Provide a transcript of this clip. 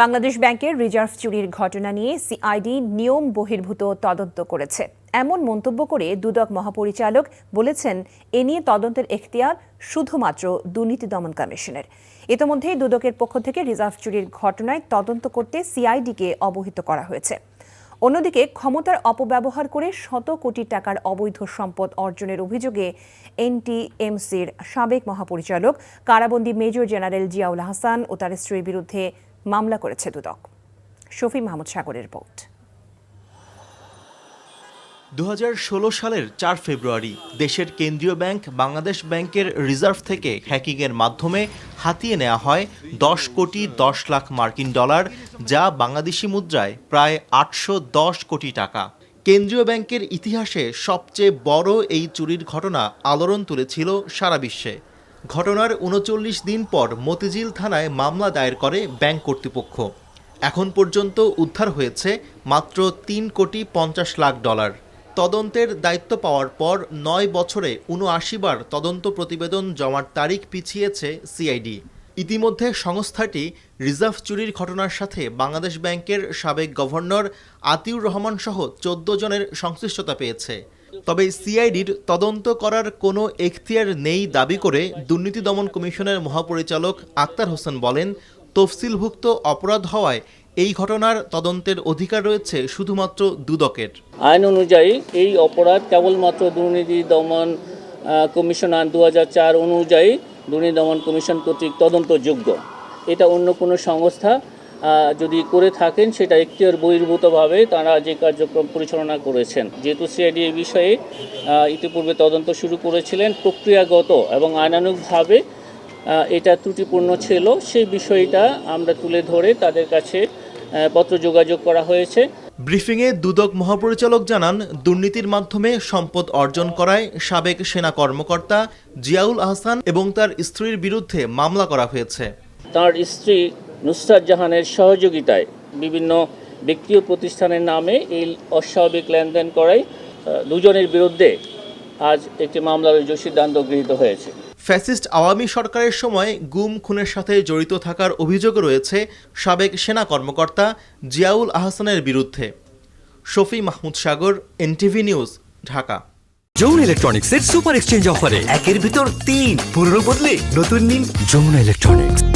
বাংলাদেশ ব্যাংকের রিজার্ভ চুরির ঘটনা নিয়ে সিআইডি নিয়ম বহির্ভূত তদন্ত করেছে এমন মন্তব্য করে দুদক মহাপরিচালক বলেছেন এ নিয়ে তদন্তের এখতিয়ার শুধুমাত্র দুর্নীতি দমন কমিশনের। ইতিমধ্যেই দুদকের পক্ষ থেকে রিজার্ভ চুরির ঘটনায় তদন্ত করতে সিআইডিকে অবহিত করা হয়েছে। অন্যদিকে ক্ষমতার অপব্যবহার করে শত কোটি টাকার অবৈধ সম্পদ অর্জনের অভিযোগে এনটিএমসির সাবেক মহাপরিচালক কারাবন্দী মেজর জেনারেল জিয়াউল হাসান ও তার স্ত্রীর বিরুদ্ধে মামলা করেছে দুদক। শফি মাহমুদ সাগরের রিপোর্ট। 2016 সালের 4 ফেব্রুয়ারি দেশের কেন্দ্রীয় ব্যাংক বাংলাদেশ ব্যাংকের রিজার্ভ থেকে হ্যাকিংয়ের মাধ্যমে হাতিয়ে নেওয়া হয় 10 কোটি 10 লাখ মার্কিন ডলার, যা বাংলাদেশি মুদ্রায় প্রায় 810 কোটি টাকা। কেন্দ্রীয় ব্যাংকের ইতিহাসে সবচেয়ে বড় এই চুরির ঘটনা আলোড়ন তুলেছিল সারা বিশ্বে। ঘটনার 39 দিন পর মতিঝিল থানায় মামলা দায়ের করে ব্যাংক কর্তৃপক্ষ। এখন পর্যন্ত উদ্ধার হয়েছে মাত্র 3 কোটি 50 লাখ ডলার। তদন্তের দায়িত্ব পাওয়ার পর 9 বছরে 79 বার তদন্ত প্রতিবেদন জমার তারিখ পিছিয়েছে সিআইডি। ইতিমধ্যে সংস্থাটি রিজার্ভ চুরির ঘটনার সাথে বাংলাদেশ ব্যাংকের সাবেক গভর্নর আতিউর রহমান সহ 14 জনের সংশ্লিষ্টতা পেয়েছে। তবে সিআইডির তদন্ত করার কোনো এখতিয়ার নেই দাবি করে দুর্নীতি দমন কমিশনের মহাপরিচালক আক্তার হোসেন বলেন, তফসিলভুক্ত অপরাধ হওয়ায় এই ঘটনার তদন্তের অধিকার রয়েছে শুধুমাত্র দুদকের। আইন অনুযায়ী এই অপরাধ কেবলমাত্র দুর্নীতি দমন কমিশন আইন 2004 অনুযায়ী দুর্নীতি দমন কমিশন কর্তৃক তদন্তযোগ্য। এটা অন্য কোনো সংস্থা যদি করে থাকেন সেটা এখতিয়ার বহির্ভূতভাবে তারা যে কার্যক্রম পরিচালনা করেছেন। যেহেতু সিআইডি এই বিষয়ে ইতিপূর্বে তদন্ত শুরু করেছিলেন, প্রক্রিয়াগত এবং আইনানুগভাবে এটা ত্রুটিপূর্ণ ছিল, সেই বিষয়টা আমরা তুলে ধরে তাদের কাছে পত্র যোগাযোগ করা হয়েছে। ব্রিফিংয়ে দুদক মহাপরিচালক জানান, দুর্নীতির মাধ্যমে সম্পদ অর্জন করায় সাবেক সেনা কর্মকর্তা জিয়াউল আহসান এবং তার স্ত্রীর বিরুদ্ধে মামলা করা হয়েছে। তার স্ত্রী নুসরাত জাহানের সহযোগিতায় বিভিন্ন ব্যক্তি ও প্রতিষ্ঠানের নামে এই অস্বাভাবিক লেনদেন করায় দুজনের বিরুদ্ধে আজ একটি মামলার সিদ্ধান্ত গৃহীত হয়েছে। ফ্যাসিস্ট আওয়ামী সরকারের সময় গুম খুনের সাথে জড়িত থাকার অভিযোগ রয়েছে সাবেক সেনা কর্মকর্তা জিয়াউল আহসানের বিরুদ্ধে। শফি মাহমুদ সাগর, এনটিভি নিউজ, ঢাকা। যমুনা ইলেকট্রনিক্সের সুপার এক্সচেঞ্জ অফারে 1-এর ভিতর 3 পুরনো বদলে নতুন নিন। যমুনা ইলেকট্রনিক্স।